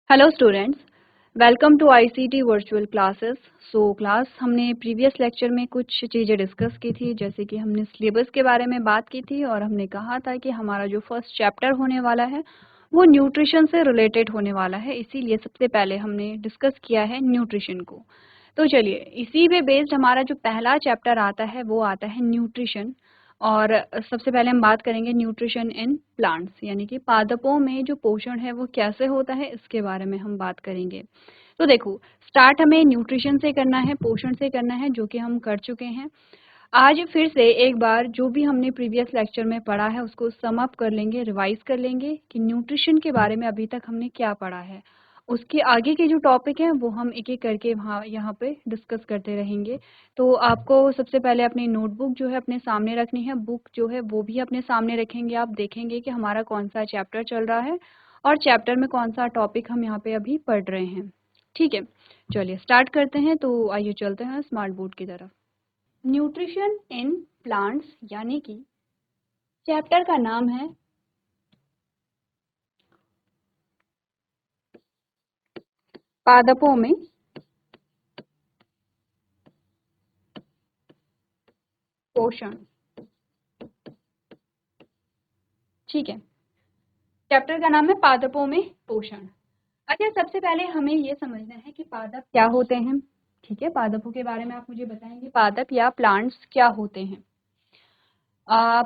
Hello students, welcome to ICT virtual classes. Class हमने previous lecture में कुछ चीज़ें डिस्कस की थी, जैसे कि हमने सिलेबस के बारे में बात की थी और हमने कहा था कि हमारा जो फर्स्ट चैप्टर होने वाला है वो न्यूट्रिशन से रिलेटेड होने वाला है। इसीलिए सबसे पहले हमने डिस्कस किया है न्यूट्रिशन को। तो चलिए, इसी पे बेस्ड हमारा जो पहला चैप्टर आता है वो आता है न्यूट्रिशन। और सबसे पहले हम बात करेंगे न्यूट्रिशन इन प्लांट्स, यानी कि पादपों में जो पोषण है वो कैसे होता है, इसके बारे में हम बात करेंगे। तो देखो, स्टार्ट हमें न्यूट्रिशन से करना है, पोषण से करना है, जो कि हम कर चुके हैं। आज फिर से एक बार जो भी हमने प्रीवियस लेक्चर में पढ़ा है उसको सम अप कर लेंगे, रिवाइज कर लेंगे कि न्यूट्रिशन के बारे में अभी तक हमने क्या पढ़ा है। उसके आगे के जो टॉपिक हैं वो हम एक एक करके वहाँ यहाँ पे डिस्कस करते रहेंगे। तो आपको सबसे पहले अपनी नोटबुक जो है अपने सामने रखनी है, बुक जो है वो भी अपने सामने रखेंगे। आप देखेंगे कि हमारा कौन सा चैप्टर चल रहा है और चैप्टर में कौन सा टॉपिक हम यहाँ पे अभी पढ़ रहे हैं। ठीक है, चलिए स्टार्ट करते हैं। तो आइए चलते हैं स्मार्ट बोर्ड की तरफ। न्यूट्रिशन इन प्लांट्स, यानी कि चैप्टर का नाम है पादपों में पोषण। ठीक है, चैप्टर का नाम है पादपों में पोषण। अच्छा, सबसे पहले हमें ये समझना है कि पादप क्या होते हैं। ठीक है, पादपों के बारे में आप मुझे बताएंगे पादप या प्लांट्स क्या होते हैं।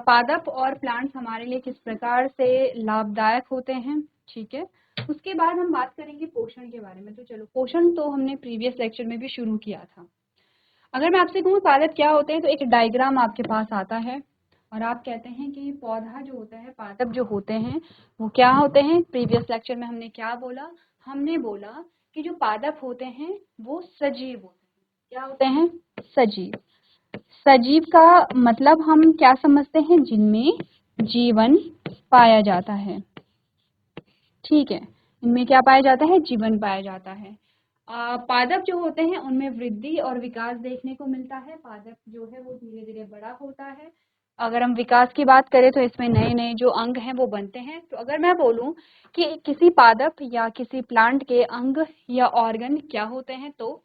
पादप और प्लांट्स हमारे लिए किस प्रकार से लाभदायक होते हैं। ठीक है, उसके बाद हम बात करेंगे पोषण के बारे में। तो चलो, पोषण तो हमने प्रीवियस लेक्चर में भी शुरू किया था। अगर मैं आपसे कहूँ पादप क्या होते हैं, तो एक डायग्राम आपके पास आता है और आप कहते हैं कि पौधा जो होता है, पादप जो होते हैं वो क्या होते हैं। प्रीवियस लेक्चर में हमने क्या बोला, हमने बोला कि जो पादप होते हैं वो सजीव होते हैं। क्या होते हैं? सजीव। सजीव का मतलब हम क्या समझते हैं? जिनमें जीवन पाया जाता है। ठीक है, इनमें क्या पाया जाता है? जीवन पाया जाता है। पादप जो होते हैं उनमें वृद्धि और विकास देखने को मिलता है। पादप जो है वो धीरे धीरे बड़ा होता है। अगर हम विकास की बात करें तो इसमें नए नए जो अंग हैं वो बनते हैं। तो अगर मैं बोलूं कि किसी पादप या किसी प्लांट के अंग या ऑर्गन क्या होते हैं, तो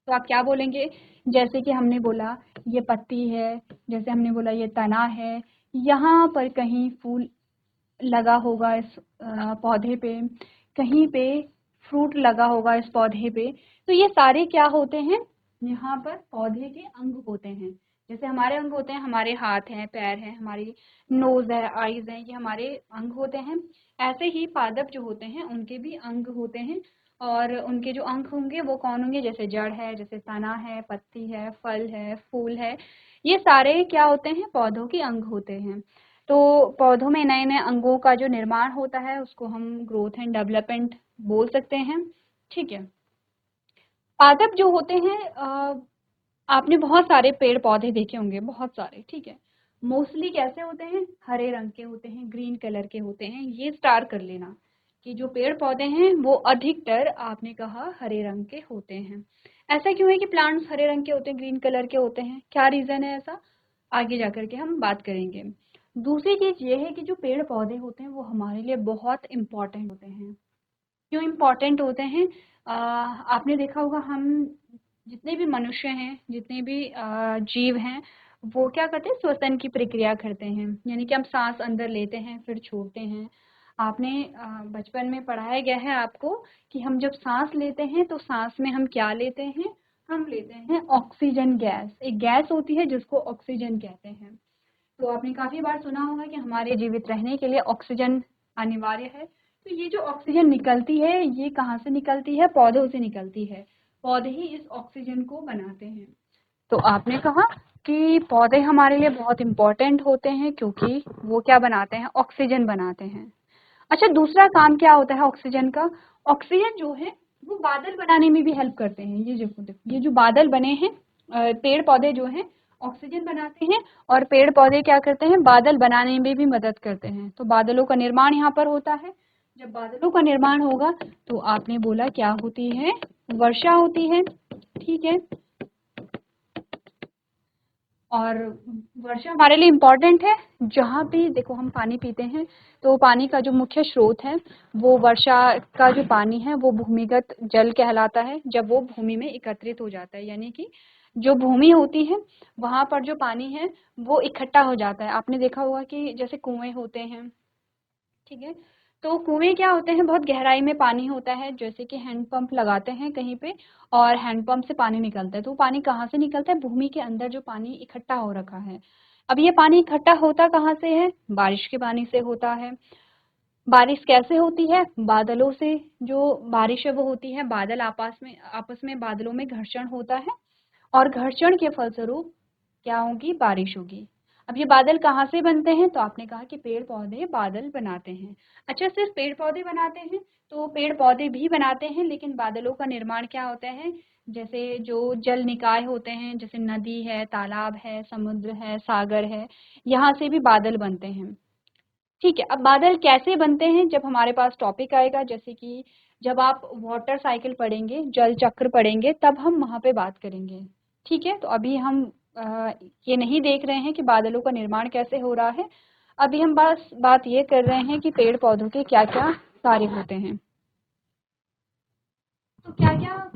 आप क्या बोलेंगे? जैसे कि हमने बोला ये पत्ती है, जैसे हमने बोला ये तना है, यहाँ पर कहीं फूल लगा होगा इस पौधे पे, कहीं पे फ्रूट लगा होगा इस पौधे पे। तो ये सारे क्या होते हैं? यहाँ पर पौधे के अंग होते हैं। जैसे हमारे अंग होते हैं, हमारे हाथ हैं, पैर हैं, हमारी नोज है, आईज हैं, ये हमारे अंग होते हैं। ऐसे ही पादप जो होते हैं उनके भी अंग होते हैं। और उनके जो अंग होंगे वो कौन होंगे? जैसे जड़ है, जैसे तना है, पत्ती है, फल है, फूल है, ये सारे क्या होते हैं? पौधों के अंग होते हैं। तो पौधों में नए नए अंगों का जो निर्माण होता है उसको हम ग्रोथ एंड डेवलपमेंट बोल सकते हैं। ठीक है, पादप जो होते हैं, आपने बहुत सारे पेड़ पौधे देखे होंगे, बहुत सारे। ठीक है, मोस्टली कैसे होते हैं? हरे रंग के होते हैं, ग्रीन कलर के होते हैं। ये स्टार कर लेना कि जो पेड़ पौधे हैं वो अधिकतर आपने कहा हरे रंग के होते हैं। ऐसा क्यों है कि प्लांट्स हरे रंग के होते हैं, ग्रीन कलर के होते हैं? क्या रीजन है ऐसा, आगे जाकर के हम बात करेंगे। दूसरी चीज ये है कि जो पेड़ पौधे होते हैं वो हमारे लिए बहुत इम्पोर्टेंट होते हैं। क्यों इम्पोर्टेंट होते हैं? आपने देखा होगा, हम जितने भी मनुष्य हैं, जितने भी जीव हैं, वो क्या करते हैं? श्वसन की प्रक्रिया करते हैं, यानी कि हम सांस अंदर लेते हैं फिर छोड़ते हैं। आपने बचपन में पढ़ाया गया है आपको कि हम जब सांस लेते हैं तो सांस में हम क्या लेते हैं? हम लेते हैं ऑक्सीजन गैस। एक गैस होती है जिसको ऑक्सीजन कहते हैं। तो आपने काफी बार सुना होगा कि हमारे जीवित रहने के लिए ऑक्सीजन अनिवार्य है। तो ये जो ऑक्सीजन निकलती है ये कहाँ से निकलती है? पौधों से निकलती है। पौधे ही इस ऑक्सीजन को बनाते हैं। तो आपने कहा कि पौधे हमारे लिए बहुत इंपॉर्टेंट होते हैं क्योंकि वो क्या बनाते हैं? ऑक्सीजन बनाते हैं। अच्छा, दूसरा काम क्या होता है ऑक्सीजन का? ऑक्सीजन जो है वो बादल बनाने में भी हेल्प करते हैं। ये देखो देखो, ये जो बादल बने हैं, पेड़ पौधे जो हैं ऑक्सीजन बनाते हैं और पेड़ पौधे क्या करते हैं? बादल बनाने में भी मदद करते हैं। तो बादलों का निर्माण यहाँ पर होता है। जब बादलों का निर्माण होगा तो आपने बोला क्या होती है? वर्षा होती है। ठीक है, और वर्षा हमारे लिए इम्पोर्टेंट है। जहाँ भी देखो हम पानी पीते हैं तो पानी का जो मुख्य स्रोत है वो वर्षा का जो पानी है वो भूमिगत जल कहलाता है। जब वो भूमि में एकत्रित हो जाता है, यानी कि जो भूमि होती है वहाँ पर जो पानी है वो इकट्ठा हो जाता है। आपने देखा होगा कि जैसे कुएं होते हैं, ठीक है, तो कुएं क्या होते हैं, बहुत गहराई में पानी होता है, जैसे कि हैंडपंप लगाते हैं कहीं पे और हैंडपंप से पानी निकलता है। तो वो पानी कहाँ से निकलता है, भूमि के अंदर जो पानी इकट्ठा हो रखा है। अब ये पानी इकट्ठा होता कहाँ से है, बारिश के पानी से होता है। बारिश कैसे होती है, बादलों से। जो बारिश है वो होती है, बादल आपस में बादलों में घर्षण होता है और घर्षण के फलस्वरूप क्या होगी, बारिश होगी। अब ये बादल कहाँ से बनते हैं, तो आपने कहा कि पेड़ पौधे बादल बनाते हैं। अच्छा, सिर्फ पेड़ पौधे बनाते हैं, तो पेड़ पौधे भी बनाते हैं, लेकिन बादलों का निर्माण क्या होता है, जैसे जो जल निकाय होते हैं, जैसे नदी है, तालाब है, समुद्र है, सागर है, यहाँ से भी बादल बनते हैं। ठीक है, अब बादल कैसे बनते हैं जब हमारे पास टॉपिक आएगा, जैसे कि जब आप वाटर साइकिल पढ़ेंगे, जल चक्र पढ़ेंगे, तब हम वहाँ पे बात करेंगे। ठीक है, तो अभी हम ये नहीं देख रहे हैं कि बादलों का निर्माण कैसे हो रहा है। अभी हम बस बात ये कर रहे हैं कि पेड़ पौधों के क्या क्या कार्य होते हैं। तो क्या क्या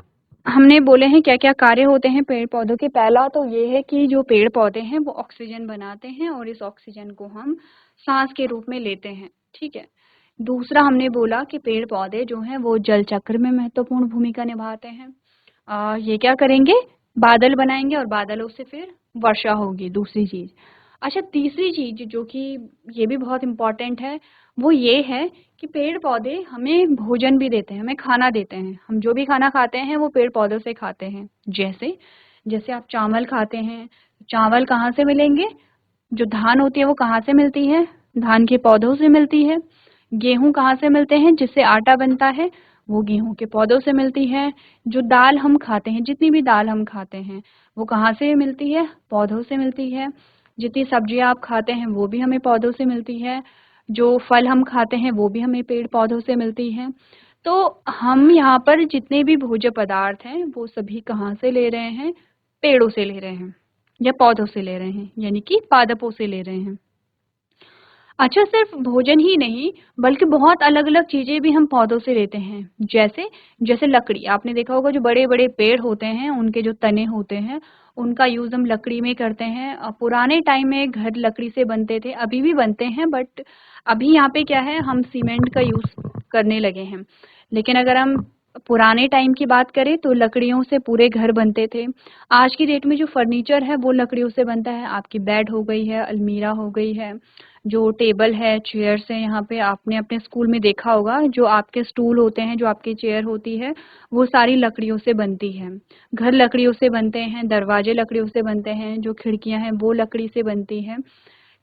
हमने बोले हैं, क्या क्या कार्य होते हैं पेड़ पौधों के। पहला तो ये है कि जो पेड़ पौधे हैं वो ऑक्सीजन बनाते हैं और इस ऑक्सीजन को हम सांस के रूप में लेते हैं। ठीक है, दूसरा हमने बोला कि पेड़ पौधे जो हैं वो जल चक्र में महत्वपूर्ण भूमिका निभाते हैं। ये क्या करेंगे, बादल बनाएंगे और बादलों से फिर वर्षा होगी, दूसरी चीज। अच्छा, तीसरी चीज जो कि ये भी बहुत इम्पोर्टेंट है, वो ये है कि पेड़ पौधे हमें भोजन भी देते हैं, हमें खाना देते हैं। हम जो भी खाना खाते हैं वो पेड़ पौधों से खाते हैं। जैसे जैसे आप चावल खाते हैं, चावल कहाँ से मिलेंगे, जो धान होती है वो कहाँ से मिलती है, धान के पौधों से मिलती है। गेहूँ कहाँ से मिलते हैं, जिससे आटा बनता है, वो गेहूँ के पौधों से मिलती है। जो दाल हम खाते हैं, जितनी भी दाल हम खाते हैं वो कहाँ से मिलती है, पौधों से मिलती है। जितनी सब्जियां आप खाते हैं वो भी हमें पौधों से मिलती है। जो फल हम खाते हैं वो भी हमें पेड़ पौधों से मिलती है। तो हम यहाँ पर जितने भी भोज्य पदार्थ हैं वो सभी कहाँ से ले रहे हैं, पेड़ों से ले रहे हैं या पौधों से ले रहे हैं, यानी कि पादपों से ले रहे हैं। अच्छा, सिर्फ भोजन ही नहीं बल्कि बहुत अलग-अलग चीज़ें भी हम पौधों से लेते हैं। जैसे जैसे लकड़ी, आपने देखा होगा जो बड़े-बड़े पेड़ होते हैं उनके जो तने होते हैं उनका यूज़ हम लकड़ी में करते हैं। पुराने टाइम में घर लकड़ी से बनते थे, अभी भी बनते हैं, बट अभी यहाँ पे क्या है, हम सीमेंट का यूज़ करने लगे हैं। लेकिन अगर हम पुराने टाइम की बात करें तो लकड़ियों से पूरे घर बनते थे। आज की डेट में जो फर्नीचर है वो लकड़ियों से बनता है। आपकी बेड हो गई है, अलमीरा हो गई है, जो टेबल है, चेयर्स हैं, यहाँ पे आपने अपने स्कूल में देखा होगा जो आपके स्टूल होते हैं, जो आपकी चेयर होती है, वो सारी लकड़ियों से बनती है। घर लकड़ियों से बनते हैं, दरवाजे लकड़ियों से बनते हैं, जो खिड़कियां हैं वो लकड़ी से बनती हैं।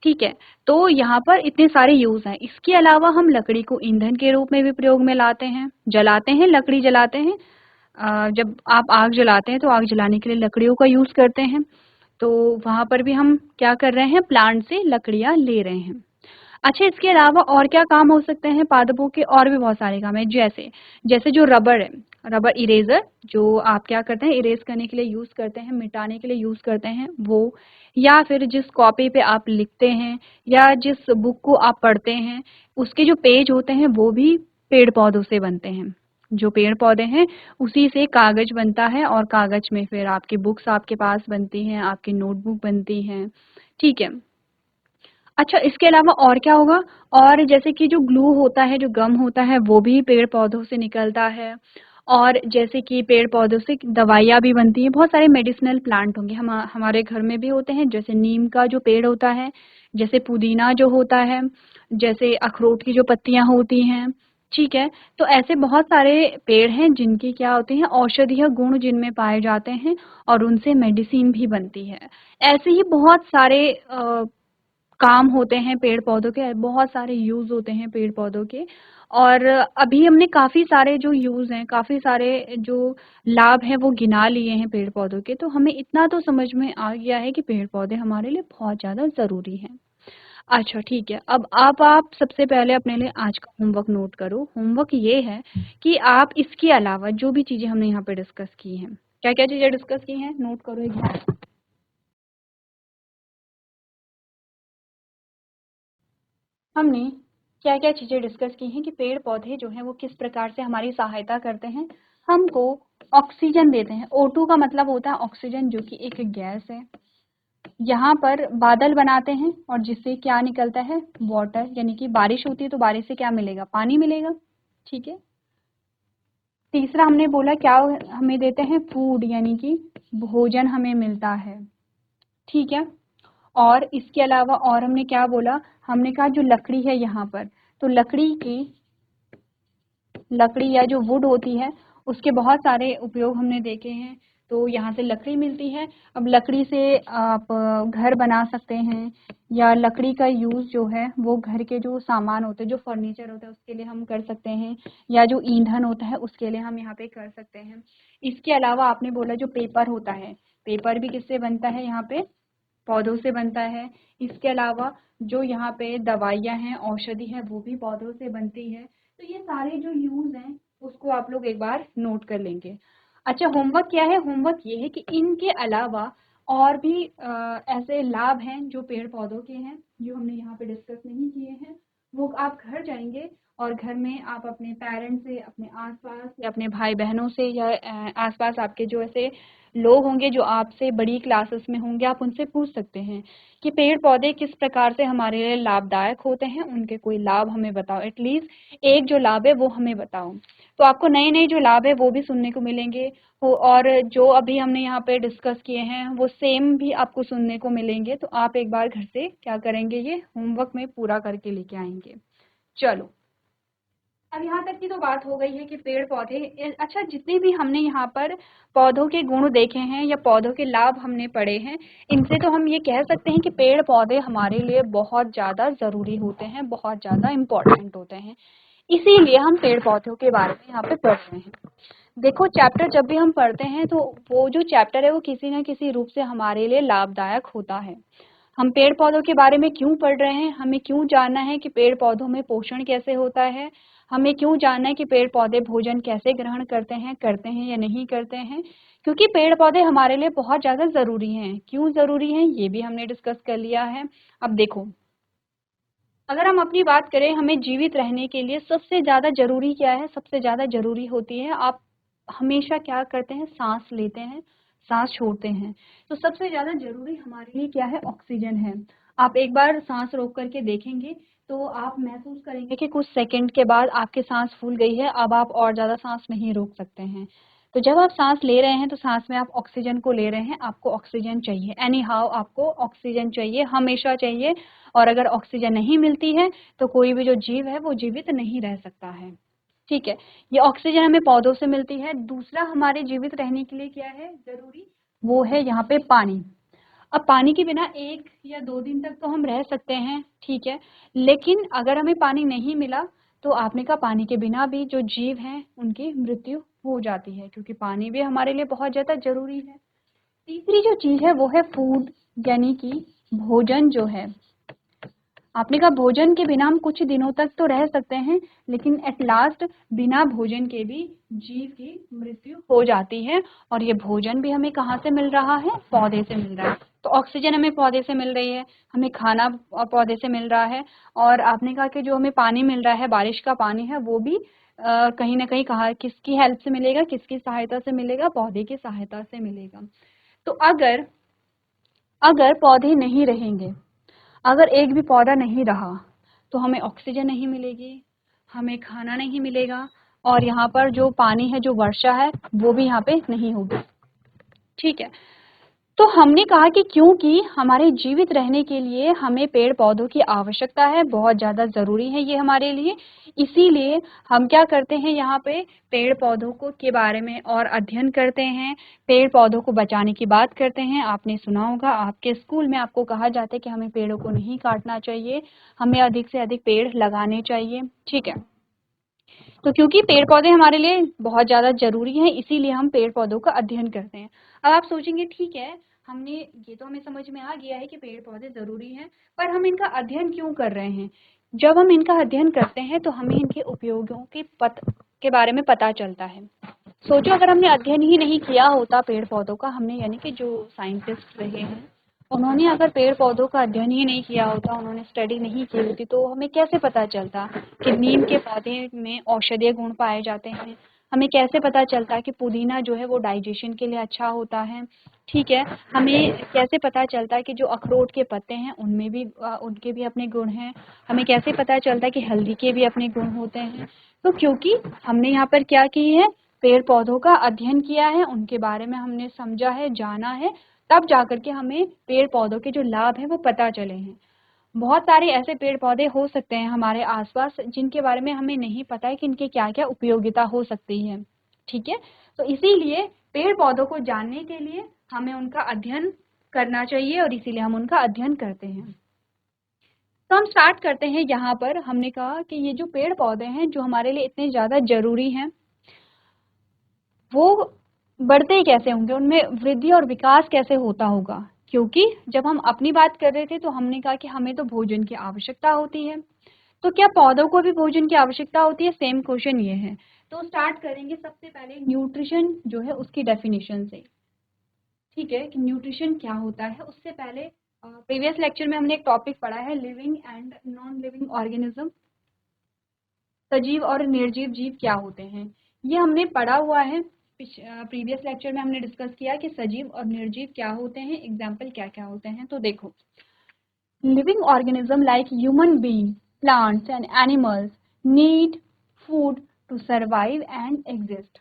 ठीक है, तो यहाँ पर इतने सारे यूज हैं। इसके अलावा हम लकड़ी को ईंधन के रूप में भी प्रयोग में लाते हैं, जलाते हैं, लकड़ी जलाते हैं। जब आप आग जलाते हैं तो आग जलाने के लिए लकड़ियों का यूज करते हैं। तो वहाँ पर भी हम क्या कर रहे हैं, प्लांट से लकड़ियाँ ले रहे हैं। अच्छा, इसके अलावा और क्या काम हो सकते हैं पादपों के, और भी बहुत सारे काम हैं। जैसे जैसे जो रबर है, रबर इरेजर, जो आप क्या करते हैं, इरेज करने के लिए यूज करते हैं, मिटाने के लिए यूज करते हैं वो, या फिर जिस कॉपी पे आप लिखते हैं या जिस बुक को आप पढ़ते हैं उसके जो पेज होते हैं वो भी पेड़ पौधों से बनते हैं। जो पेड़ पौधे हैं उसी से कागज बनता है और कागज में फिर आपकी बुक्स आपके पास बनती हैं, आपकी नोटबुक बनती हैं। ठीक है। अच्छा, इसके अलावा और क्या होगा, और जैसे कि जो ग्लू होता है, जो गम होता है, वो भी पेड़ पौधों से निकलता है। और जैसे कि पेड़ पौधों से दवाइयाँ भी बनती हैं। बहुत सारे मेडिसिनल प्लांट होंगे, हमारे घर में भी होते हैं, जैसे नीम का जो पेड़ होता है, जैसे पुदीना जो होता है, जैसे अखरोट की जो पत्तियाँ होती हैं। ठीक है, तो ऐसे बहुत सारे पेड़ हैं जिनकी क्या होती हैं, औषधीय गुण जिनमें पाए जाते हैं और उनसे मेडिसिन भी बनती है। ऐसे ही बहुत सारे काम होते हैं पेड़ पौधों के, बहुत सारे यूज होते हैं पेड़ पौधों के। और अभी हमने काफी सारे जो यूज हैं, काफी सारे जो लाभ हैं वो गिना लिए हैं पेड़ पौधों के। तो हमें इतना तो समझ में आ गया है कि पेड़ पौधे हमारे लिए बहुत ज्यादा जरूरी हैं। अच्छा, ठीक है, अब आप सबसे पहले अपने लिए आज का होमवर्क नोट करो। होमवर्क ये है कि आप इसके अलावा जो भी चीजें हमने यहाँ पे डिस्कस की हैं, क्या क्या चीजें डिस्कस की हैं, नोट करो एक बार। हमने क्या क्या चीज़ें डिस्कस की हैं कि पेड़ पौधे जो हैं वो किस प्रकार से हमारी सहायता करते हैं, हमको ऑक्सीजन देते हैं। O2 का मतलब होता है ऑक्सीजन, जो कि एक गैस है। यहाँ पर बादल बनाते हैं और जिससे क्या निकलता है, वाटर, यानी कि बारिश होती है तो बारिश से क्या मिलेगा, पानी मिलेगा। ठीक है। तीसरा हमने बोला क्या हमें देते हैं, फूड, यानी कि भोजन हमें मिलता है। ठीक है। और इसके अलावा और हमने क्या बोला, हमने कहा जो लकड़ी है यहाँ पर, तो लकड़ी या जो वुड होती है उसके बहुत सारे उपयोग हमने देखे हैं। तो यहाँ से लकड़ी मिलती है। अब लकड़ी से आप घर बना सकते हैं, या लकड़ी का यूज़ जो है वो घर के जो सामान होते हैं, जो फर्नीचर होता है उसके लिए हम कर सकते हैं, या जो ईंधन होता है उसके लिए हम यहाँ पे कर सकते हैं। इसके अलावा आपने बोला जो पेपर होता है, पेपर भी किससे बनता है, यहाँ पे पौधों से बनता है। इसके अलावा जो यहाँ पे दवाइयाँ हैं, औषधि है, वो भी पौधों से बनती है। तो ये सारे जो यूज़ हैं उसको आप लोग एक बार नोट कर लेंगे। अच्छा, होमवर्क क्या है, होमवर्क ये है कि इनके अलावा और भी ऐसे लाभ हैं जो पेड़ पौधों के हैं, जो हमने यहाँ पे डिस्कस नहीं किए हैं। वो आप घर जाएंगे और घर में आप अपने पेरेंट्स से, अपने आसपास या अपने भाई बहनों से, या आसपास आपके जो ऐसे लोग होंगे जो आपसे बड़ी क्लासेस में होंगे, आप उनसे पूछ सकते हैं कि पेड़ पौधे किस प्रकार से हमारे लिए लाभदायक होते हैं, उनके कोई लाभ हमें बताओ, एटलीस्ट एक जो लाभ है वो हमें बताओ। तो आपको नए नए जो लाभ है वो भी सुनने को मिलेंगे, और जो अभी हमने यहाँ पे डिस्कस किए हैं वो सेम भी आपको सुनने को मिलेंगे। तो आप एक बार घर से क्या करेंगे, ये होमवर्क में पूरा करके लेके आएंगे। चलो, अब यहाँ तक की तो बात हो गई है कि पेड़ पौधे, अच्छा, जितने भी हमने यहाँ पर पौधों के गुण देखे हैं या पौधों के लाभ हमने पढ़े हैं, इनसे तो हम ये कह सकते हैं कि पेड़ पौधे हमारे लिए बहुत ज़्यादा ज़रूरी होते हैं, बहुत ज़्यादा इम्पोर्टेंट होते हैं। इसीलिए हम पेड़ पौधों के बारे में यहाँ पे पढ़ रहे हैं। देखो, चैप्टर जब भी हम पढ़ते हैं तो वो जो चैप्टर है वो किसी न किसी रूप से हमारे लिए लाभदायक होता है। हम पेड़ पौधों के बारे में क्यों पढ़ रहे हैं, हमें क्यों जानना है कि पेड़ पौधों में पोषण कैसे होता है, हमें क्यों जानना है कि पेड़ पौधे भोजन कैसे ग्रहण करते हैं या नहीं करते हैं, क्योंकि पेड़ पौधे हमारे लिए बहुत ज़्यादा ज़रूरी हैं। क्यों ज़रूरी हैं ये भी हमने डिस्कस कर लिया है। अब देखो, अगर हम अपनी बात करें, हमें जीवित रहने के लिए सबसे ज़्यादा ज़रूरी क्या है, सबसे ज़्यादा ज़रूरी होती है, आप हमेशा क्या करते हैं, सांस लेते हैं, सांस छोड़ते हैं। तो सबसे ज़्यादा ज़रूरी हमारे लिए क्या है, ऑक्सीजन है। आप एक बार सांस रोक करके देखेंगे तो आप महसूस करेंगे कि कुछ सेकंड के बाद आपकी सांस फूल गई है, अब आप और ज़्यादा सांस नहीं रोक सकते हैं। तो जब आप सांस ले रहे हैं तो सांस में आप ऑक्सीजन को ले रहे हैं, आपको ऑक्सीजन चाहिए, एनी हाउ आपको ऑक्सीजन चाहिए, हमेशा चाहिए। और अगर ऑक्सीजन नहीं मिलती है तो कोई भी जो जीव है वो जीवित नहीं रह सकता है। ठीक है, ये ऑक्सीजन हमें पौधों से मिलती है। दूसरा हमारे जीवित रहने के लिए क्या है जरूरी, वो है यहाँ पे पानी। अब पानी के बिना 1 या 2 दिन तक तो हम रह सकते हैं, ठीक है, लेकिन अगर हमें पानी नहीं मिला तो आपने कहा पानी के बिना भी जो जीव हैं उनकी मृत्यु हो जाती है, क्योंकि पानी भी हमारे लिए बहुत ज़्यादा ज़रूरी है। तीसरी जो चीज़ है वो है फूड, यानी कि भोजन जो है। आपने कहा भोजन के बिना हम कुछ दिनों तक तो रह सकते हैं, लेकिन एट लास्ट बिना भोजन के भी जीव की मृत्यु हो जाती है। और ये भोजन भी हमें कहाँ से मिल रहा है, पौधे से मिल रहा है। तो ऑक्सीजन हमें पौधे से मिल रही है, हमें खाना पौधे से मिल रहा है, और आपने कहा कि जो हमें पानी मिल रहा है, बारिश का पानी है, वो भी कहीं ना कहीं कहा किसकी हेल्प से मिलेगा, किसकी सहायता से मिलेगा, पौधे की सहायता से मिलेगा। तो अगर अगर पौधे नहीं रहेंगे, अगर एक भी पौधा नहीं रहा तो हमें ऑक्सीजन नहीं मिलेगी, हमें खाना नहीं मिलेगा, और यहाँ पर जो पानी है, जो वर्षा है, वो भी यहाँ पे नहीं होगी। ठीक है, तो हमने कहा कि क्योंकि हमारे जीवित रहने के लिए हमें पेड़ पौधों की आवश्यकता है, बहुत ज़्यादा ज़रूरी है ये हमारे लिए, इसीलिए हम क्या करते हैं, यहाँ पे पेड़ पौधों को के बारे में और अध्ययन करते हैं, पेड़ पौधों को बचाने की बात करते हैं। आपने सुना होगा, आपके स्कूल में आपको कहा जाता है कि हमें पेड़ों को नहीं काटना चाहिए, हमें अधिक से अधिक पेड़ लगाने चाहिए। ठीक है, तो क्योंकि पेड़ पौधे हमारे लिए बहुत ज़्यादा ज़रूरी हैं, इसीलिए हम पेड़ पौधों का अध्ययन करते हैं। अब आप सोचेंगे ठीक है, हमने ये तो हमें समझ में आ गया है कि पेड़ पौधे ज़रूरी हैं, पर हम इनका अध्ययन क्यों कर रहे हैं। जब हम इनका अध्ययन करते हैं तो हमें इनके उपयोगों के बारे में पता चलता है। सोचो, अगर हमने अध्ययन ही नहीं किया होता पेड़ पौधों का, हमने यानी कि जो साइंटिस्ट रहे हैं उन्होंने अगर पेड़ पौधों का अध्ययन ही नहीं किया होता, उन्होंने स्टडी नहीं की होती, तो हमें कैसे पता चलता कि नीम के पौधे में औषधीय गुण पाए जाते हैं। हमें कैसे पता चलता कि पुदीना जो है वो डाइजेशन के लिए अच्छा होता है। ठीक है, हमें कैसे पता चलता कि जो अखरोट के पत्ते हैं उनमें भी उनके भी अपने गुण हैं। हमें कैसे पता चलता कि हल्दी के भी अपने गुण होते हैं। तो क्योंकि हमने यहाँ पर क्या की है, पेड़ पौधों का अध्ययन किया है, उनके बारे में हमने समझा है, जाना है, तब जाकर के हमें पेड़ पौधों के जो लाभ हैं वो पता चले हैं। बहुत सारे ऐसे पेड़ पौधे हो सकते हैं हमारे आसपास जिनके बारे में हमें नहीं पता है कि इनकी क्या क्या उपयोगिता हो सकती है। ठीक है, तो इसीलिए पेड़ पौधों को जानने के लिए हमें उनका अध्ययन करना चाहिए और इसीलिए हम उनका अध्ययन करते हैं। तो हम स्टार्ट करते हैं। यहाँ पर हमने कहा कि ये जो पेड़ पौधे हैं जो हमारे लिए इतने ज़्यादा जरूरी हैं, वो बढ़ते कैसे होंगे, उनमें वृद्धि और विकास कैसे होता होगा। क्योंकि जब हम अपनी बात कर रहे थे तो हमने कहा कि हमें तो भोजन की आवश्यकता होती है, तो क्या पौधों को भी भोजन की आवश्यकता होती है? सेम क्वेश्चन ये है। तो स्टार्ट करेंगे सबसे पहले न्यूट्रिशन जो है उसकी डेफिनेशन से। ठीक है, कि न्यूट्रिशन क्या होता है। उससे पहले प्रीवियस लेक्चर में हमने एक टॉपिक पढ़ा है, living and non living organism, सजीव और निर्जीव जीव क्या होते हैं, ये हमने पढ़ा हुआ है। प्रीवियस लेक्चर में हमने डिस्कस किया कि सजीव और निर्जीव क्या होते हैं, एग्जाम्पल क्या क्या होते हैं। तो देखो, living organism like human being, plants and animals need food to survive and exist.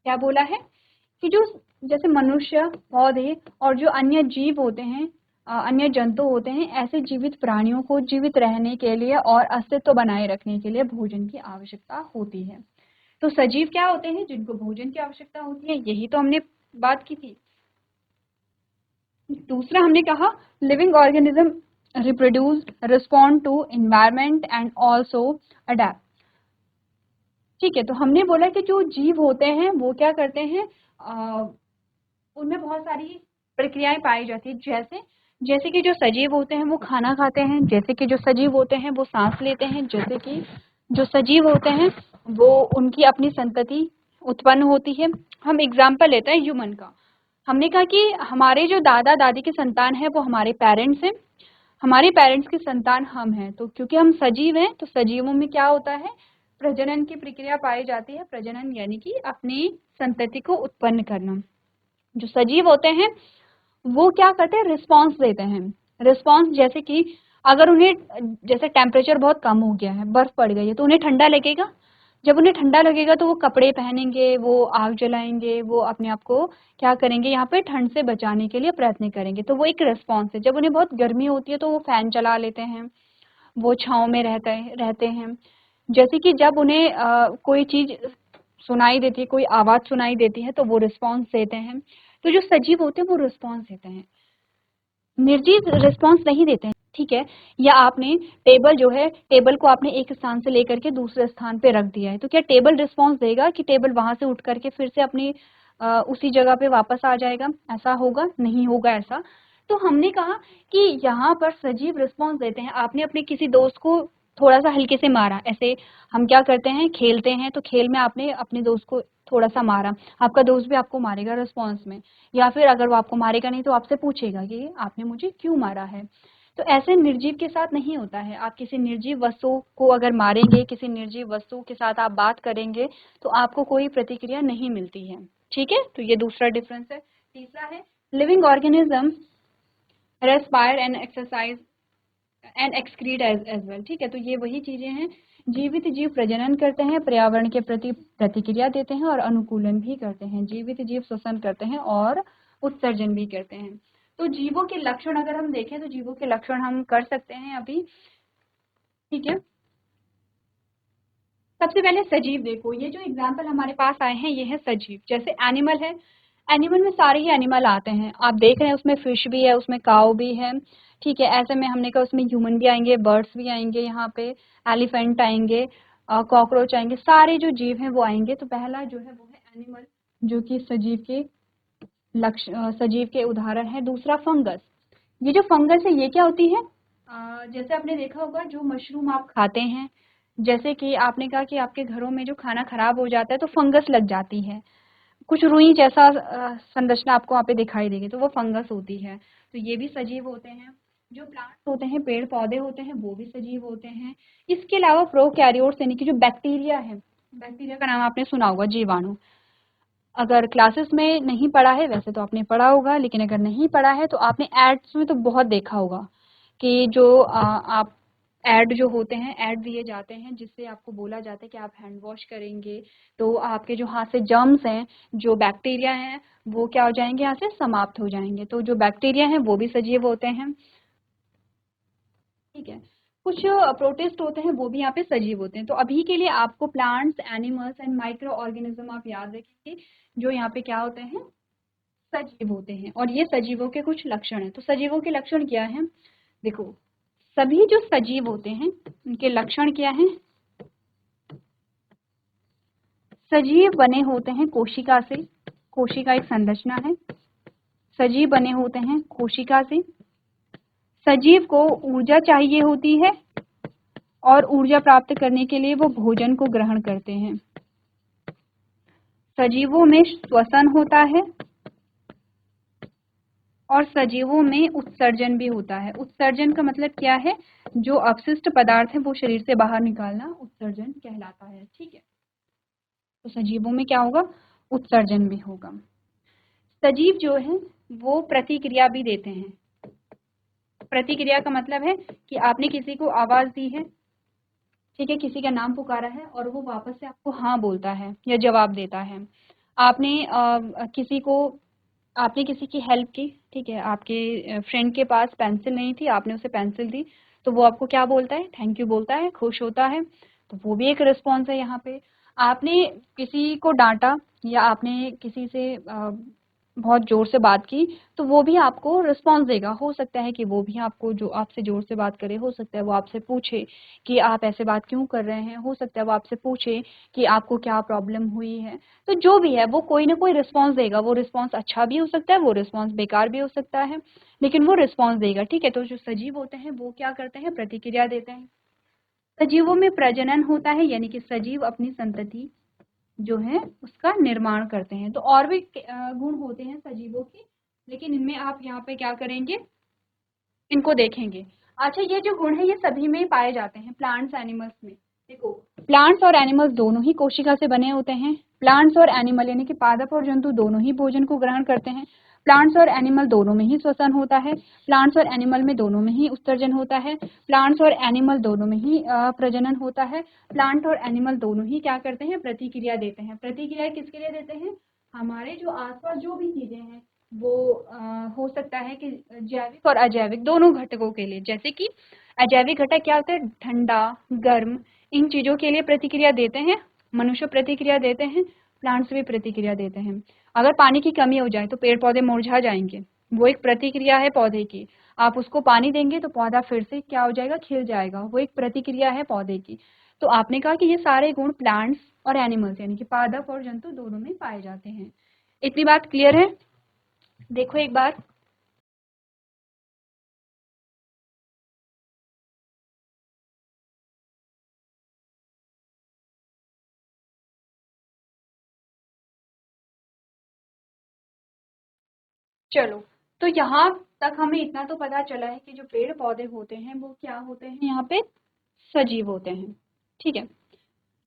क्या बोला है कि जो जैसे मनुष्य, पौधे और जो अन्य जीव होते हैं, अन्य जंतु होते हैं, ऐसे जीवित प्राणियों को जीवित रहने के लिए और अस्तित्व बनाए रखने के लिए भोजन की आवश्यकता होती है। तो सजीव क्या होते हैं? जिनको भोजन की आवश्यकता होती है, यही तो हमने बात की थी। दूसरा हमने कहा, living organism reproduce, respond to environment and also adapt. ठीक है, तो हमने बोला कि जो जीव होते हैं वो क्या करते हैं, उनमें बहुत सारी प्रक्रियाएं पाई जाती है। जैसे जैसे कि जो सजीव होते हैं वो खाना खाते हैं, जैसे कि जो सजीव होते हैं वो सांस लेते हैं, जैसे कि जो सजीव होते हैं वो उनकी अपनी संतति उत्पन्न होती है। हम एग्जाम्पल लेते हैं ह्यूमन का। हमने कहा कि हमारे जो दादा दादी की संतान है वो हमारे पेरेंट्स हैं, हमारे पेरेंट्स की संतान हम हैं। तो क्योंकि हम सजीव हैं तो सजीवों में क्या होता है, प्रजनन की प्रक्रिया पाई जाती है। प्रजनन यानी कि अपनी संतति को उत्पन्न करना। जो सजीव होते हैं वो क्या करते हैं, रिस्पॉन्स देते हैं। रिस्पॉन्स जैसे कि अगर उन्हें, जैसे टेम्परेचर बहुत कम हो गया है, बर्फ पड़ गई है, तो उन्हें ठंडा लगेगा। जब उन्हें ठंडा लगेगा तो वो कपड़े पहनेंगे, वो आग जलाएंगे, वो अपने आप को क्या करेंगे, यहाँ पे ठंड से बचाने के लिए प्रयत्न करेंगे। तो वो एक रिस्पॉन्स है। जब उन्हें बहुत गर्मी होती है तो वो फैन चला लेते हैं, वो छाँव में रहते हैं। जैसे कि जब उन्हें कोई चीज सुनाई देती है, कोई आवाज सुनाई देती है, तो वो रिस्पॉन्स देते हैं। तो जो सजीव होते हैं वो रिस्पॉन्स देते हैं, निर्जीव रिस्पॉन्स नहीं देते हैं। ठीक है, या आपने टेबल जो है, टेबल को आपने एक स्थान से लेकर के दूसरे स्थान पे रख दिया है, तो क्या टेबल रिस्पॉन्स देगा कि टेबल वहां से उठ करके फिर से अपनी उसी जगह पे वापस आ जाएगा? ऐसा होगा? नहीं होगा ऐसा। तो हमने कहा कि यहाँ पर सजीव रिस्पॉन्स देते हैं। आपने अपने किसी दोस्त को थोड़ा सा हल्के से मारा, ऐसे हम क्या करते हैं, खेलते हैं, तो खेल में आपने अपने दोस्त को थोड़ा सा मारा, आपका दोस्त भी आपको मारेगा रिस्पॉन्स में। या फिर अगर वो आपको मारेगा नहीं तो आपसे पूछेगा कि आपने मुझे क्यों मारा है। तो ऐसे निर्जीव के साथ नहीं होता है। आप किसी निर्जीव वस्तु को अगर मारेंगे, किसी निर्जीव वस्तु के साथ आप बात करेंगे, तो आपको कोई प्रतिक्रिया नहीं मिलती है। ठीक है, तो ये दूसरा डिफरेंस है। तीसरा है, living organism respire and exercise and excrete as well. ठीक है, तो ये वही चीजें हैं। जीवित जीव प्रजनन करते हैं, पर्यावरण के प्रति प्रतिक्रिया देते हैं और अनुकूलन भी करते हैं। जीवित जीव श्वसन करते हैं और उत्सर्जन भी करते हैं। तो जीवों के लक्षण अगर हम देखें तो जीवों के लक्षण हम कर सकते हैं अभी। ठीक है, सबसे पहले सजीव देखो, ये जो एग्जाम्पल हमारे पास आए हैं ये है सजीव। जैसे एनिमल है, एनिमल में सारे ही एनिमल आते हैं, आप देख रहे हैं, उसमें फिश भी है, उसमें काऊ भी है। ठीक है, ऐसे में हमने कहा उसमें ह्यूमन भी आएंगे, बर्ड्स भी आएंगे, यहाँ पे एलिफेंट आएंगे, कॉकरोच आएंगे, सारे जो जीव हैं वो आएंगे। तो पहला जो है वो है एनिमल, जो कि सजीव के सजीव के उदाहरण है। दूसरा फंगस। ये जो फंगस है ये क्या होती है, जैसे आपने देखा होगा जो मशरूम आप खाते हैं, जैसे कि आपने कहा कि आपके घरों में जो खाना खराब हो जाता है तो फंगस लग जाती है, कुछ रुई जैसा संरचना आपको वहाँ पे दिखाई देगी, तो वो फंगस होती है। तो ये भी सजीव होते हैं। जो प्लांट्स होते हैं, पेड़ पौधे होते हैं, वो भी सजीव होते हैं। इसके अलावा प्रोकैरियोट्स यानी कि जो बैक्टीरिया है, बैक्टीरिया का नाम आपने सुना होगा, जीवाणु। अगर क्लासेस में नहीं पढ़ा है, वैसे तो आपने पढ़ा होगा, लेकिन अगर नहीं पढ़ा है तो आपने एड्स में तो बहुत देखा होगा कि जो आप ऐड जो होते हैं, ऐड दिए जाते हैं जिससे आपको बोला जाता है कि आप हैंड वॉश करेंगे तो आपके जो हाथ से जर्म्स हैं, जो बैक्टीरिया हैं, वो क्या हो जाएंगे, यहाँ से समाप्त हो जाएंगे। तो जो बैक्टीरिया हैं वो भी सजीव होते हैं, ठीक है। कुछ प्रोटिस्ट होते हैं, वो भी यहाँ पे सजीव होते हैं। तो अभी के लिए आपको plants, animals and micro organism आप याद रखेंगे, जो यहाँ पे क्या होते हैं, सजीव होते हैं। और ये सजीवों के कुछ लक्षण हैं। तो सजीवों के लक्षण क्या हैं, देखो, सभी जो सजीव होते हैं उनके लक्षण क्या हैं। सजीव बने होते हैं कोशिका से, कोशिका एक संरचना है। सजीव बने होते हैं कोशिका से। सजीव को ऊर्जा चाहिए होती है और ऊर्जा प्राप्त करने के लिए वो भोजन को ग्रहण करते हैं। सजीवों में श्वसन होता है और सजीवों में उत्सर्जन भी होता है। उत्सर्जन का मतलब क्या है, जो अपशिष्ट पदार्थ है वो शरीर से बाहर निकालना उत्सर्जन कहलाता है, ठीक है। तो सजीवों में क्या होगा, उत्सर्जन भी होगा। सजीव जो है वो प्रतिक्रिया भी देते हैं। प्रतिक्रिया का मतलब है कि आपने किसी को आवाज दी है, ठीक है, किसी का नाम पुकारा है और वो वापस से आपको हाँ बोलता है या जवाब देता है। आपने किसी को, आपने किसी की हेल्प की, ठीक है, आपके फ्रेंड के पास पेंसिल नहीं थी, आपने उसे पेंसिल दी, तो वो आपको क्या बोलता है, थैंक यू बोलता है, खुश होता है। तो वो भी एक रिस्पॉन्स है यहाँ पे। आपने किसी को डांटा या आपने किसी से बहुत जोर से बात की, तो वो भी आपको रिस्पॉन्स देगा। हो सकता है कि वो भी आपको, जो आपसे जोर से बात करे, हो सकता है वो आपसे पूछे कि आप ऐसे बात क्यों कर रहे हैं, हो सकता है वो आपसे पूछे कि आपको क्या प्रॉब्लम हुई है। तो जो भी है वो कोई ना कोई रिस्पॉन्स देगा। वो रिस्पॉन्स अच्छा भी हो सकता है, वो रिस्पॉन्स बेकार भी हो सकता है, लेकिन वो रिस्पॉन्स देगा, ठीक है। तो जो सजीव होते हैं वो क्या करते हैं, प्रतिक्रिया देते हैं। सजीवों में प्रजनन होता है, यानी कि सजीव अपनी संतति जो है उसका निर्माण करते हैं। तो और भी गुण होते हैं सजीवों के, लेकिन इनमें आप यहाँ पे क्या करेंगे, इनको देखेंगे। अच्छा, ये जो गुण है ये सभी में पाए जाते हैं, प्लांट्स एनिमल्स में। देखो, प्लांट्स और एनिमल्स दोनों ही कोशिका से बने होते हैं। प्लांट्स और एनिमल यानी कि पादप और जंतु दोनों ही भोजन को ग्रहण करते हैं। प्लांट्स और एनिमल दोनों में ही श्वसन होता है। प्लांट्स और एनिमल में दोनों में ही उत्सर्जन होता है। प्लांट्स और एनिमल दोनों में ही प्रजनन होता है। प्लांट और एनिमल दोनों ही क्या करते हैं, प्रतिक्रिया देते हैं। प्रतिक्रिया किसके लिए देते हैं, हमारे जो आसपास जो भी चीजें हैं वो हो सकता है कि जैविक और अजैविक दोनों घटकों के लिए। जैसे कि अजैविक घटक क्या होता है, ठंडा, गर्म, इन चीजों के लिए प्रतिक्रिया देते हैं। मनुष्य प्रतिक्रिया देते हैं, प्लांट्स भी प्रतिक्रिया देते हैं। अगर पानी की कमी हो जाए तो पेड़ पौधे मुरझा जाएंगे, वो एक प्रतिक्रिया है पौधे की। आप उसको पानी देंगे तो पौधा फिर से क्या हो जाएगा, खिल जाएगा, वो एक प्रतिक्रिया है पौधे की। तो आपने कहा कि ये सारे गुण प्लांट्स और एनिमल्स यानी कि पादप और जंतु दोनों में पाए जाते हैं। इतनी बात क्लियर है। देखो एक बार, चलो, तो यहाँ तक हमें इतना तो पता चला है कि जो पेड़ पौधे होते हैं वो क्या होते हैं, यहाँ पे सजीव होते हैं, ठीक है।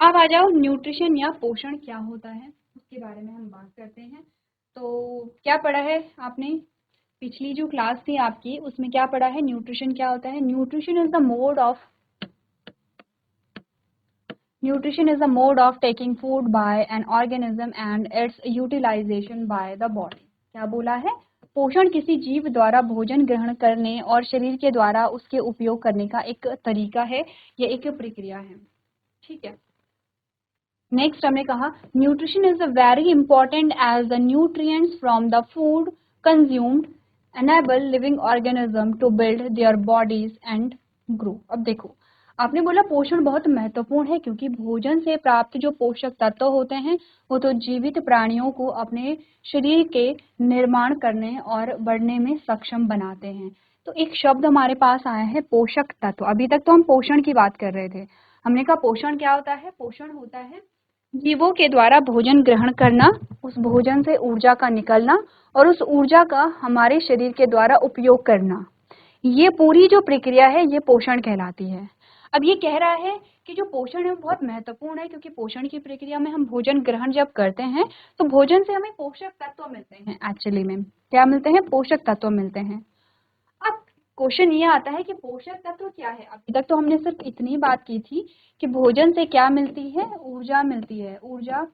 अब आ जाओ, न्यूट्रिशन या पोषण क्या होता है उसके बारे में हम बात करते हैं। तो क्या पढ़ा है आपने, पिछली जो क्लास थी आपकी उसमें क्या पढ़ा है, न्यूट्रिशन क्या होता है। Nutrition is the mode of taking food by an organism and its utilization by the body। क्या बोला है, पोषण किसी जीव द्वारा भोजन ग्रहण करने और शरीर के द्वारा उसके उपयोग करने का एक तरीका है, ये एक प्रक्रिया है, ठीक है। नेक्स्ट हमने कहा, nutrition is very important as the nutrients from the food consumed enable living organism to build their bodies and grow. अब देखो, आपने बोला पोषण बहुत महत्वपूर्ण है क्योंकि भोजन से प्राप्त जो पोषक तत्व होते हैं वो तो जीवित प्राणियों को अपने शरीर के निर्माण करने और बढ़ने में सक्षम बनाते हैं। तो एक शब्द हमारे पास आया है, पोषक तत्व। अभी तक तो हम पोषण की बात कर रहे थे। हमने कहा पोषण क्या होता है, पोषण होता है जीवों के द्वारा भोजन ग्रहण करना, उस भोजन से ऊर्जा का निकलना और उस ऊर्जा का हमारे शरीर के द्वारा उपयोग करना, ये पूरी जो प्रक्रिया है ये पोषण कहलाती है। अब ये कह रहा है कि जो पोषण है वो बहुत महत्वपूर्ण है, क्योंकि पोषण की प्रक्रिया में हम भोजन ग्रहण जब करते हैं तो भोजन से हमें पोषक तत्व मिलते हैं। एक्चुअली में क्या मिलते हैं? पोषक तत्व मिलते हैं। अब क्वेश्चन ये आता है कि पोषक तत्व क्या है। अभी तक तो हमने सिर्फ इतनी बात की थी कि भोजन से क्या मिलती है? ऊर्जा मिलती है, ऊर्जा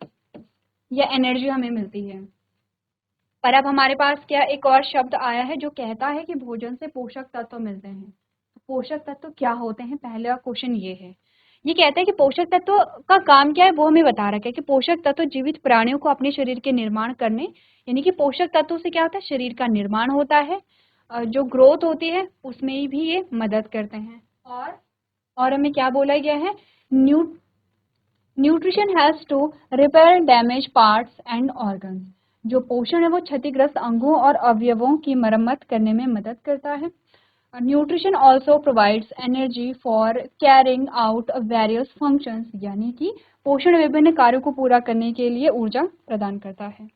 या एनर्जी हमें मिलती है। पर अब हमारे पास क्या एक और शब्द आया है जो कहता है कि भोजन से पोषक तत्व मिलते हैं। पोषक तत्व क्या होते हैं? पहला क्वेश्चन ये है। ये कहता है कि पोषक तत्व का काम क्या है, वो हमें बता रखा है कि पोषक तत्व जीवित प्राणियों को अपने शरीर के निर्माण करने, यानी कि पोषक तत्वों से क्या होता है? शरीर का निर्माण होता है, जो ग्रोथ होती है उसमें भी ये मदद करते हैं। और हमें क्या बोला गया है? Nutrition helps to repair damage parts and organs. जो पोषण है वो क्षतिग्रस्त अंगों और अवयवों की मरम्मत करने में मदद करता है। Nutrition also provides energy for carrying out various functions, यानी कि पोषण विभिन्न कार्यों को पूरा करने के लिए ऊर्जा प्रदान करता है।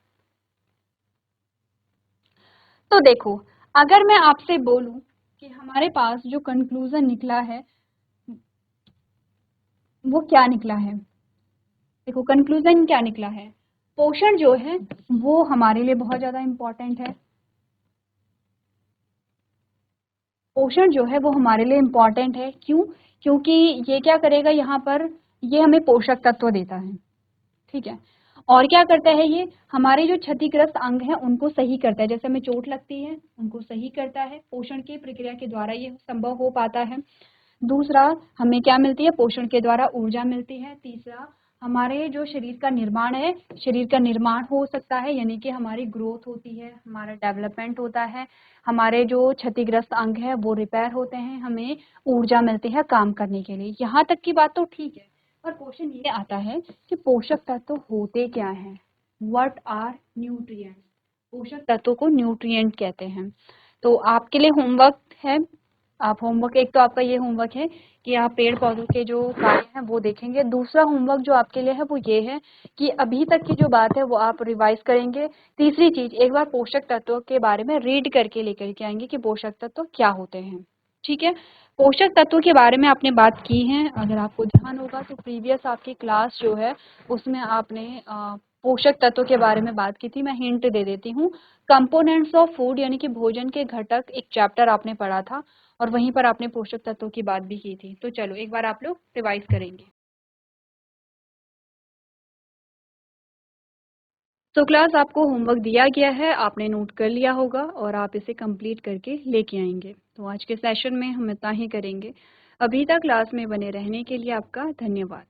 तो देखो, अगर मैं आपसे बोलूं कि हमारे पास जो कंक्लूजन निकला है वो क्या निकला है? देखो, कंक्लूजन क्या निकला है? पोषण जो है वो हमारे लिए बहुत ज्यादा इम्पोर्टेंट है। पोषण जो है वो हमारे लिए इम्पोर्टेंट है। क्यों? क्योंकि ये क्या करेगा, यहाँ पर ये हमें पोषक तत्व देता है। ठीक है। और क्या करता है? ये हमारे जो क्षतिग्रस्त अंग हैं उनको सही करता है। जैसे हमें चोट लगती है उनको सही करता है। पोषण की प्रक्रिया के द्वारा ये संभव हो पाता है। दूसरा, हमें क्या मिलती है? पोषण के द्वारा ऊर्जा मिलती है। तीसरा, हमारे जो शरीर का निर्माण है, शरीर का निर्माण हो सकता है, यानी कि हमारी ग्रोथ होती है, हमारा डेवलपमेंट होता है, हमारे जो क्षतिग्रस्त अंग है वो रिपेयर होते हैं, हमें ऊर्जा मिलती है काम करने के लिए। यहाँ तक की बात तो ठीक है, पर क्वेश्चन ये आता है कि पोषक तत्व होते क्या हैं? What are nutrients? पोषक तत्वों को न्यूट्रिएंट कहते हैं। तो आपके लिए होमवर्क है। आप होमवर्क, एक तो आपका ये होमवर्क है कि आप पेड़ पौधों के जो कार्य हैं वो देखेंगे। दूसरा होमवर्क जो आपके लिए है वो ये है कि अभी तक की जो बात है वो आप रिवाइज करेंगे। तीसरी चीज, एक बार पोषक तत्वों के बारे में रीड करके लेकर के आएंगे कि पोषक तत्व क्या होते हैं। ठीक है। पोषक तत्वों के बारे में आपने बात की है। अगर आपको ध्यान होगा तो प्रीवियस आपकी क्लास जो है उसमें आपने पोषक तत्वों के बारे में बात की थी। मैं हिंट दे देती हूँ। कंपोनेंट्स ऑफ फूड, यानी कि भोजन के घटक, एक चैप्टर आपने पढ़ा था और वहीं पर आपने पोषक तत्वों की बात भी की थी। तो चलो एक बार आप लोग रिवाइज करेंगे। तो क्लास, आपको होमवर्क दिया गया है, आपने नोट कर लिया होगा और आप इसे कंप्लीट करके लेके आएंगे। तो आज के सेशन में हम इतना ही करेंगे। अभी तक क्लास में बने रहने के लिए आपका धन्यवाद।